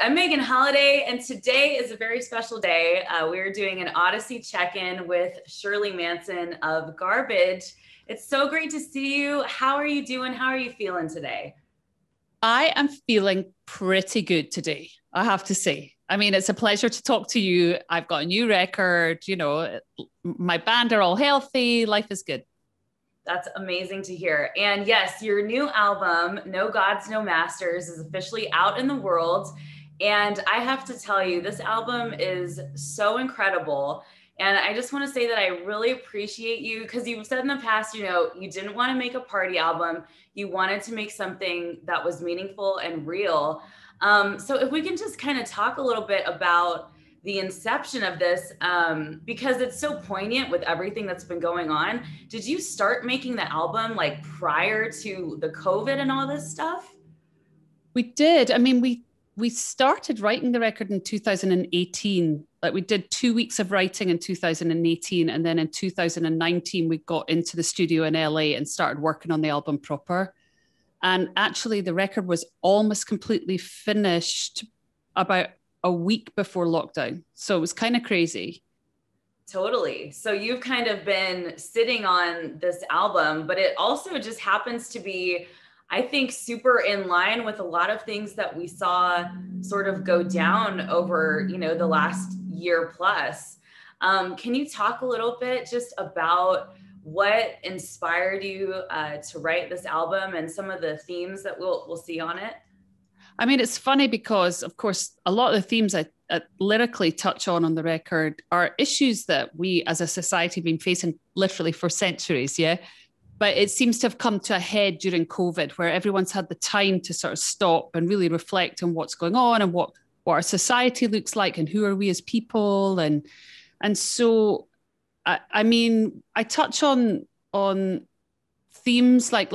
I'm Megan Holliday, and today is a very special day. We're doing an Audacy check-in with Shirley Manson of Garbage. It's so great to see you. How are you doing? How are you feeling today? I am feeling pretty good today, I have to say. I mean, it's a pleasure to talk to you. I've got a new record, my band are all healthy. Life is good. That's amazing to hear. And yes, your new album, No Gods, No Masters, is officially out in the world. And I have to tell you, this album is so incredible. And I just want to say that I really appreciate you because you've said in the past, you didn't want to make a party album. You wanted to make something that was meaningful and real. So if we can just kind of talk a little bit about the inception of this, because it's so poignant with everything that's been going on. Did you start making the album like prior to the COVID and all this stuff? We did. I mean, we started writing the record in 2018. Like we did 2 weeks of writing in 2018, and then in 2019 we got into the studio in LA and started working on the album proper. And actually, the record was almost completely finished about a week before lockdown. So it was kind of crazy. Totally. So you've kind of been sitting on this album, but it also just happens to be, I think, super in line with a lot of things that we saw sort of go down over, the last year plus. Can you talk a little bit just about what inspired you to write this album and some of the themes that we'll see on it? I mean, it's funny because, of course, a lot of the themes I lyrically touch on the record are issues that we as a society have been facing literally for centuries, yeah? But it seems to have come to a head during COVID, where everyone's had the time to sort of stop and really reflect on what's going on and what our society looks like and who are we as people. And so, I mean, I touch on themes like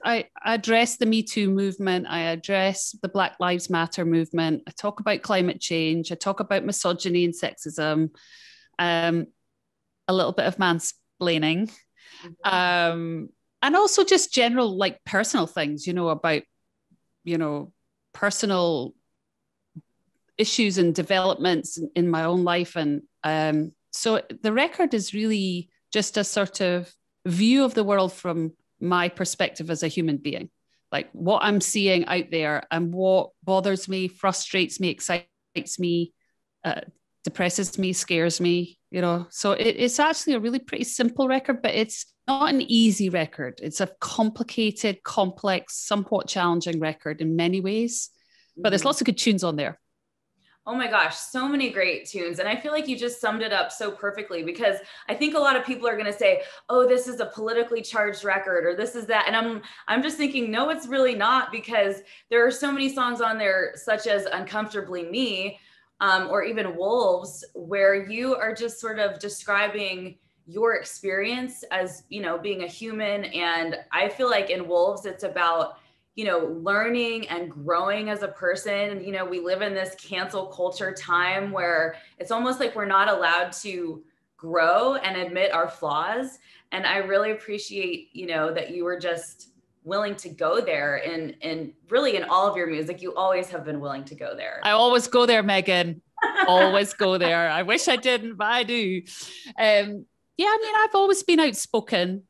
I address the Me Too movement, I address the Black Lives Matter movement, I talk about climate change, I talk about misogyny and sexism, um, a little bit of mansplaining, and also just general like personal things, about personal issues and developments in my own life, and so the record is really just a sort of view of the world from my perspective as a human being, like what I'm seeing out there and what bothers me, frustrates me, excites me, depresses me, scares me, So it's actually a really pretty simple record, but it's not an easy record. It's a complicated, complex, somewhat challenging record in many ways, but there's lots of good tunes on there. Oh my gosh, so many great tunes. And I feel like you just summed it up so perfectly, because I think a lot of people are going to say, oh, this is a politically charged record or this is that. And I'm just thinking, no, it's really not, because there are so many songs on there, such as Uncomfortably Me, or even Wolves, where you are just sort of describing your experience as, being a human. And I feel like in Wolves, it's about learning and growing as a person. We live in this cancel culture time where it's almost like we're not allowed to grow and admit our flaws. And I really appreciate, that you were just willing to go there, and really in all of your music, you always have been willing to go there. I always go there, Megan. Always go there. I wish I didn't, but I do. Yeah, I mean, I've always been outspoken.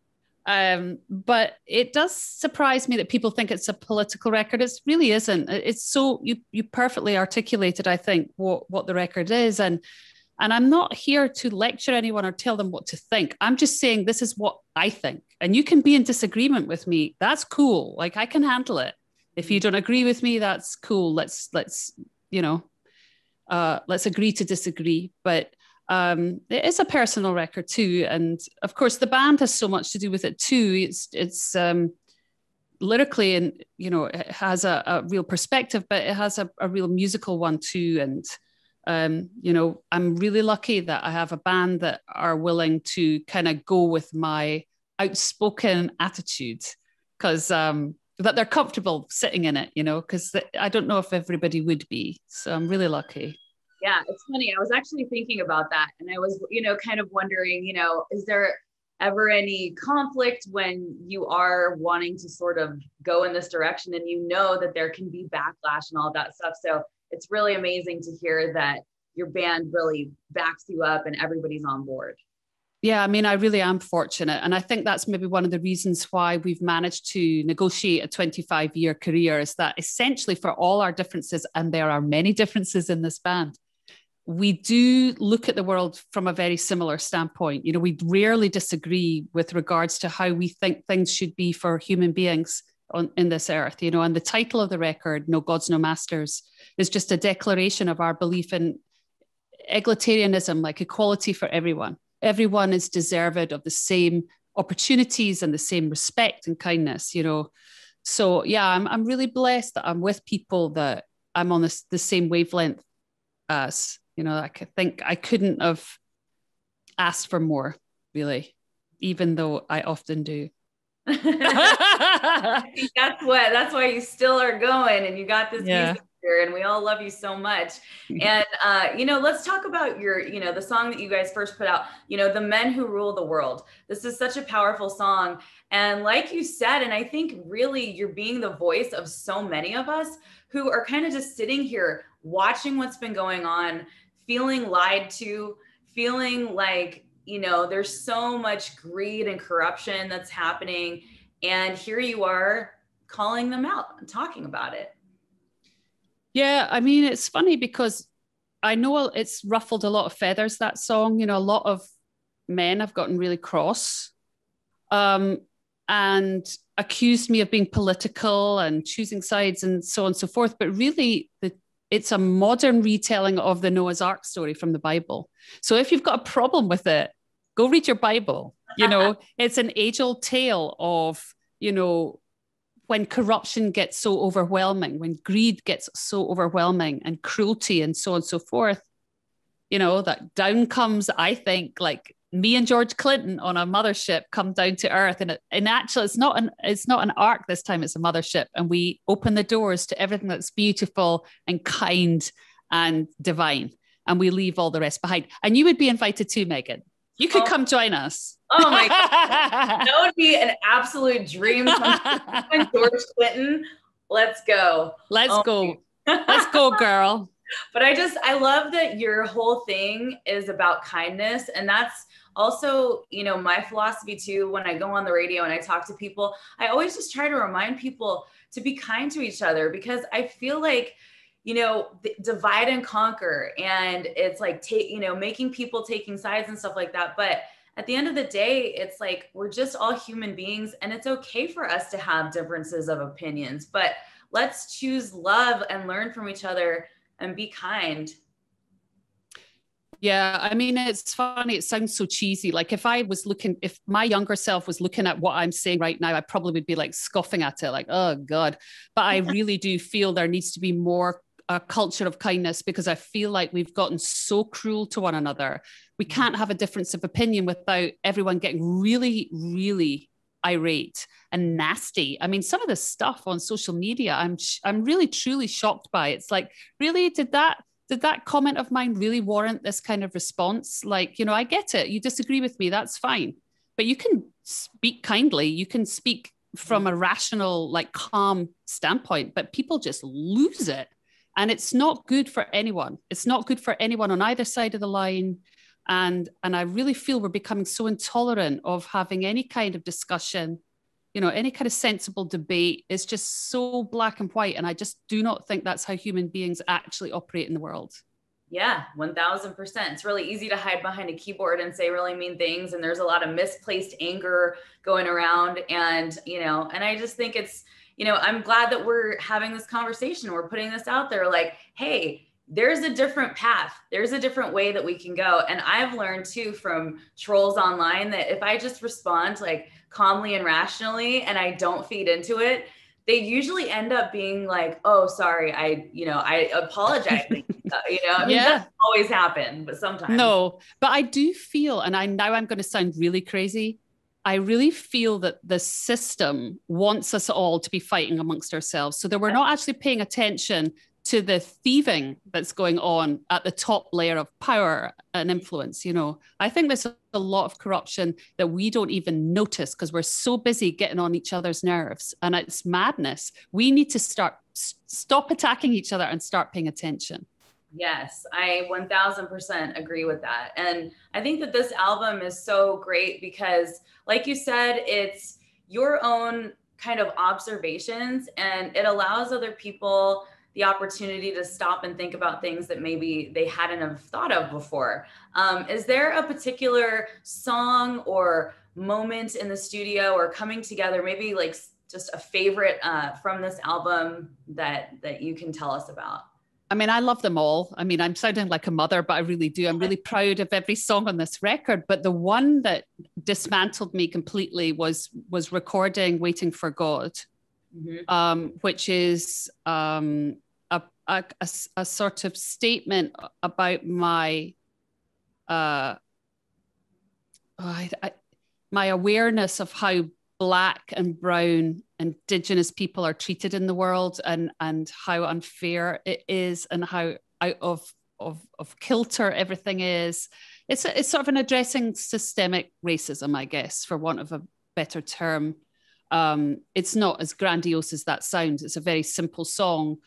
But it does surprise me that people think it's a political record. It really isn't. It's so you perfectly articulated, I think, what the record is, and I'm not here to lecture anyone or tell them what to think. I'm just saying this is what I think, and you can be in disagreement with me. That's cool. Like I can handle it. If you don't agree with me, that's cool. Let's agree to disagree. But it is a personal record too, and of course the band has so much to do with it too. It's lyrically, and it has a real perspective, but it has a real musical one too. And I'm really lucky that I have a band that are willing to kind of go with my outspoken attitude, because that they're comfortable sitting in it, because I don't know if everybody would be. So I'm really lucky. Yeah, it's funny. I was actually thinking about that. And I was, kind of wondering, is there ever any conflict when you are wanting to sort of go in this direction and that there can be backlash and all that stuff? So it's really amazing to hear that your band really backs you up and everybody's on board. Yeah, I mean, I really am fortunate. And I think that's maybe one of the reasons why we've managed to negotiate a 25-year career is that essentially for all our differences, and there are many differences in this band, we do look at the world from a very similar standpoint. You know, we rarely disagree with regards to how we think things should be for human beings in this earth, you know, and the title of the record, No Gods, No Masters, is just a declaration of our belief in egalitarianism, like equality for everyone. Everyone is deserved of the same opportunities and the same respect and kindness, you know. So yeah, I'm really blessed that I'm with people that I'm on the same wavelength as, you know. I think I couldn't have asked for more, really, even though I often do. I think that's why you still are going and you got this Yeah. music here, and we all love you so much. And you know, let's talk about your, you know, the song that you guys first put out, you know, The Men Who Rule the World. This is such a powerful song. And like you said, and I think really you're being the voice of so many of us who are kind of just sitting here watching what's been going on, feeling lied to, feeling like, you know, there's so much greed and corruption that's happening. And here you are calling them out and talking about it. Yeah, I mean, it's funny because I know it's ruffled a lot of feathers, that song. You know, a lot of men have gotten really cross um, and accused me of being political and choosing sides and so on and so forth. But really, it's a modern retelling of the Noah's Ark story from the Bible. So if you've got a problem with it, go read your Bible. You know, it's an age-old tale of, you know, when corruption gets so overwhelming, when greed gets so overwhelming and cruelty and so on and so forth, you know, that down comes, I think, like me and George Clinton on a mothership come down to earth. And actually, it's not an ark this time, it's a mothership. And we open the doors to everything that's beautiful and kind and divine. And we leave all the rest behind. And you would be invited too, Megan. You could come join us. Oh my God. That would be an absolute dream. George Clinton, let's go. Let's go. Let's go, girl. But I love that your whole thing is about kindness. And that's also, you know, my philosophy too. When I go on the radio and I talk to people, I always just try to remind people to be kind to each other, because I feel like, you know, divide and conquer. And it's like, you know, making people taking sides and stuff like that. But at the end of the day, it's like, we're just all human beings, and it's okay for us to have differences of opinions, but let's choose love and learn from each other and be kind. Yeah, I mean, it's funny. It sounds so cheesy. Like if my younger self was looking at what I'm saying right now, I probably would be like scoffing at it, like, oh God. But I really do feel there needs to be more a culture of kindness, because I feel like we've gotten so cruel to one another. We can't have a difference of opinion without everyone getting really, really irate and nasty. I mean, some of the stuff on social media, I'm really truly shocked by. It's like, really, did that comment of mine really warrant this kind of response? Like, you know, I get it. You disagree with me, that's fine. But you can speak kindly. You can speak from a rational, like calm standpoint, but people just lose it. And it's not good for anyone. It's not good for anyone on either side of the line. And I really feel we're becoming so intolerant of having any kind of discussion, you know, any kind of sensible debate. Is just so black and white. And I just do not think that's how human beings actually operate in the world. Yeah, 1000%. It's really easy to hide behind a keyboard and say really mean things. And there's a lot of misplaced anger going around. And, you know, and I just think it's, you know, I'm glad that we're having this conversation. We're putting this out there like, hey, there's a different path. There's a different way that we can go. And I've learned too from trolls online that if I just respond like calmly and rationally and I don't feed into it, they usually end up being like, oh, sorry, I apologize. I mean, Yeah. It doesn't always happen, but sometimes. No, but I do feel, and I'm going to sound really crazy, I really feel that the system wants us all to be fighting amongst ourselves, so that we're not actually paying attention to the thieving that's going on at the top layer of power and influence. You know, I think there's a lot of corruption that we don't even notice because we're so busy getting on each other's nerves, and it's madness. We need to stop attacking each other and start paying attention. Yes, I 1000% agree with that. And I think that this album is so great because, like you said, it's your own kind of observations, and it allows other people the opportunity to stop and think about things that maybe they hadn't have thought of before. Is there a particular song or moment in the studio or coming together, maybe like just a favorite from this album that you can tell us about? I mean, I love them all. I mean, I'm sounding like a mother, but I really do. I'm really proud of every song on this record. But the one that dismantled me completely was recording "Waiting for God," which is a sort of statement about my my awareness of how Black and brown Indigenous people are treated in the world, and how unfair it is, and how out of kilter everything is. It's sort of an addressing systemic racism, I guess, for want of a better term. It's not as grandiose as that sounds. It's a very simple song,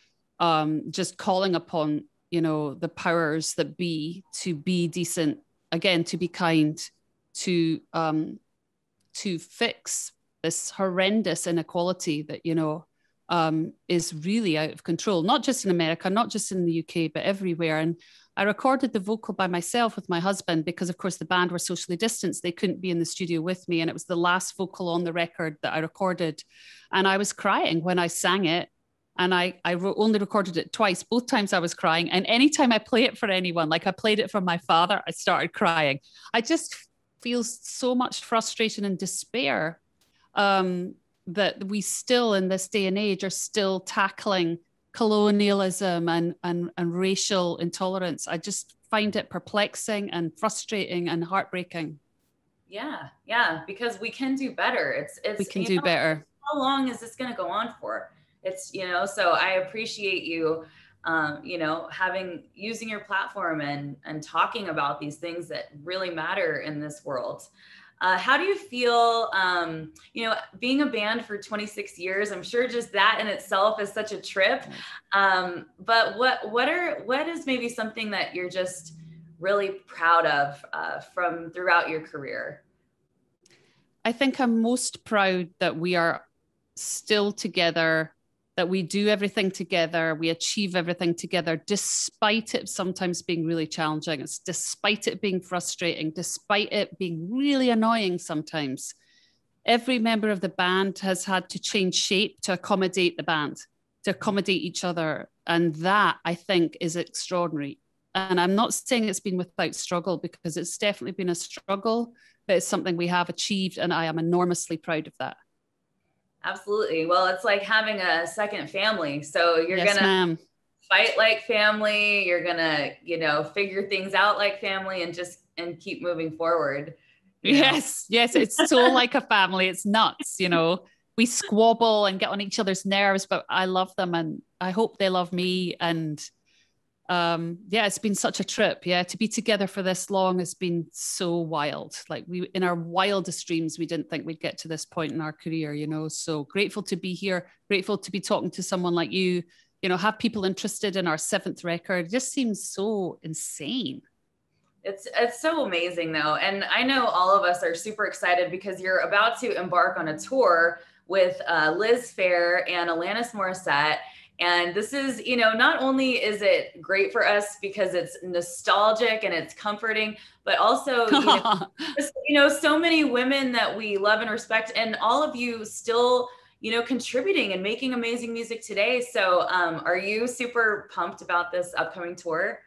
just calling upon, you know, the powers that be to be decent, again, to be kind, to fix this horrendous inequality that, you know, is really out of control, not just in America, not just in the UK, but everywhere. And I recorded the vocal by myself with my husband because, of course, the band were socially distanced. They couldn't be in the studio with me. And it was the last vocal on the record that I recorded. And I was crying when I sang it. And I only recorded it twice. Both times I was crying. And anytime I play it for anyone, like I played it for my father, I started crying. I just feel so much frustration and despair that we still, in this day and age, are still tackling colonialism and racial intolerance. I just find it perplexing and frustrating and heartbreaking. Yeah, because we can do better. We can do better. How long is this going to go on for? It's, you know, so I appreciate you, you know, using your platform and talking about these things that really matter in this world. How do you feel, you know, being a band for 26 years? I'm sure just that in itself is such a trip. But what is maybe something that you're just really proud of from throughout your career? I think I'm most proud that we are still together, that we do everything together, we achieve everything together, despite it sometimes being really challenging. It's despite it being frustrating, despite it being really annoying sometimes. Every member of the band has had to change shape to accommodate the band, to accommodate each other. And that, I think, is extraordinary. And I'm not saying it's been without struggle, because it's definitely been a struggle, but it's something we have achieved, and I am enormously proud of that. Absolutely. Well, it's like having a second family. So you're yes, gonna fight like family. You're gonna, you know, figure things out like family, and keep moving forward. Yes, it's so like a family. It's nuts, you know. We squabble and get on each other's nerves, but I love them, and I hope they love me. And yeah, it's been such a trip. Yeah, to be together for this long has been so wild. Like, we, in our wildest dreams, we didn't think we'd get to this point in our career, you know. So grateful to be here, grateful to be talking to someone like you, you know, have people interested in our 7th record. It just seems so insane. It's so amazing though. And I know all of us are super excited because you're about to embark on a tour with Liz Phair and Alanis Morissette. And this is, you know, not only is it great for us because it's nostalgic and it's comforting, but also, you know, so many women that we love and respect, and all of you still, you know, contributing and making amazing music today. So are you super pumped about this upcoming tour?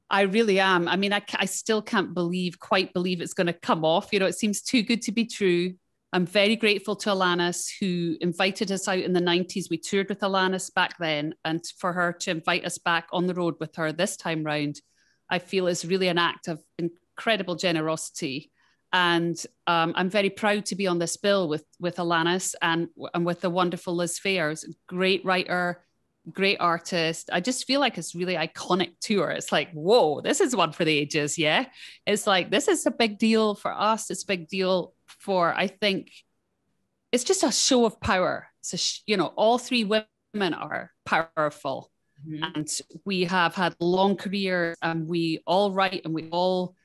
I really am. I mean, I still can't quite believe it's going to come off. You know, it seems too good to be true. I'm very grateful to Alanis, who invited us out in the 90s. We toured with Alanis back then, and for her to invite us back on the road with her this time round, I feel is really an act of incredible generosity. And I'm very proud to be on this bill with Alanis and with the wonderful Liz Phair. Great writer, great songwriter, great musician. And I think she's just a great great artist. I just feel like it's really iconic tour. It's like, whoa, this is one for the ages. Yeah. It's like, this is a big deal for us. It's a big deal for, I think, it's just a show of power. It's all three women are powerful. Mm-hmm. And we have had long careers, and we all write, and we all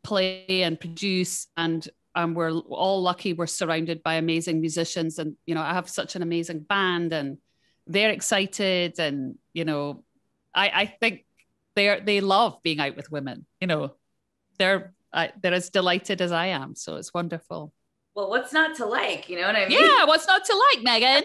play and produce, and we're all lucky we're surrounded by amazing musicians. And, I have such an amazing band, and they're excited. And, I think they love being out with women. They're as delighted as I am. So it's wonderful. Well, what's not to like? You know what I mean? Yeah, what's not to like, Megan?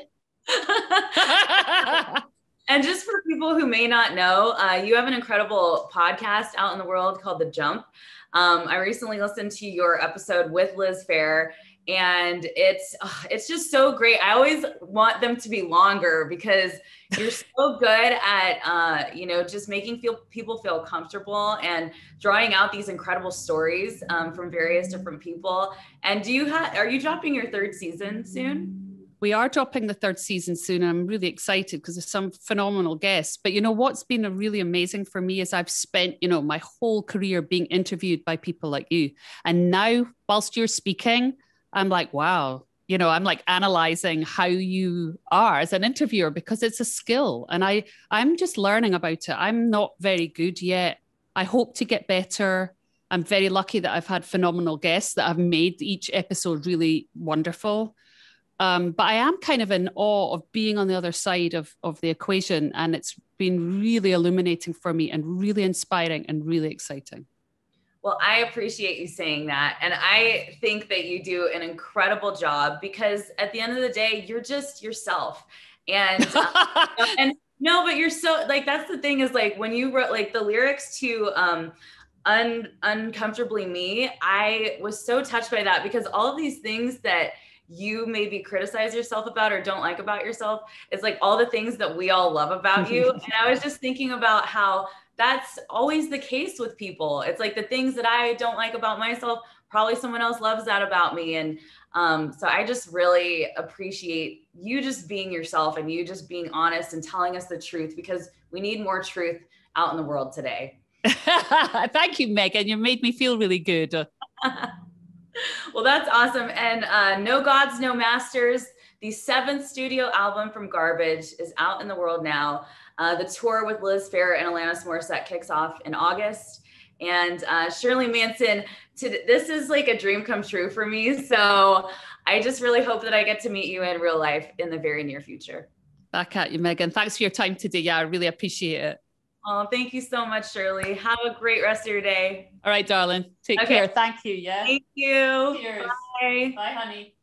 And just for people who may not know, you have an incredible podcast out in the world called The Jump. I recently listened to your episode with Liz Phair, and it's just so great. I always want them to be longer because you're so good at, just making people feel comfortable and drawing out these incredible stories from various different people. And are you dropping your third season soon? We are dropping the third season soon. And I'm really excited because there's some phenomenal guests. But what's been really amazing for me is I've spent, my whole career being interviewed by people like you. And now, whilst you're speaking, I'm like, wow, I'm like analyzing how you are as an interviewer, because it's a skill. And I'm just learning about it. I'm not very good yet. I hope to get better. I'm very lucky that I've had phenomenal guests that have made each episode really wonderful. But I am kind of in awe of being on the other side of the equation. And it's been really illuminating for me, and really inspiring, and really exciting. Well, I appreciate you saying that. And I think that you do an incredible job, because at the end of the day, you're just yourself. And, and no, but you're so like, that's the thing is like when you wrote like the lyrics to Uncomfortably Me, I was so touched by that, because all of these things that you maybe criticize yourself about or don't like about yourself, it's like all the things that we all love about you. And I was just thinking about how that's always the case with people. It's like the things that I don't like about myself, probably someone else loves that about me. And so I just really appreciate you just being yourself, and you just being honest and telling us the truth, because we need more truth out in the world today. Thank you, Megan. You made me feel really good. Well, that's awesome. And No Gods, No Masters, the 7th studio album from Garbage, is out in the world now. The tour with Liz Phair and Alanis Morissette kicks off in August. And Shirley Manson, this is like a dream come true for me. So I just really hope that I get to meet you in real life in the very near future. Back at you, Megan. Thanks for your time today. Yeah, I really appreciate it. Oh, thank you so much, Shirley. Have a great rest of your day. All right, darling. Take care. Thank you. Yeah. Thank you. Cheers. Bye. Bye, honey.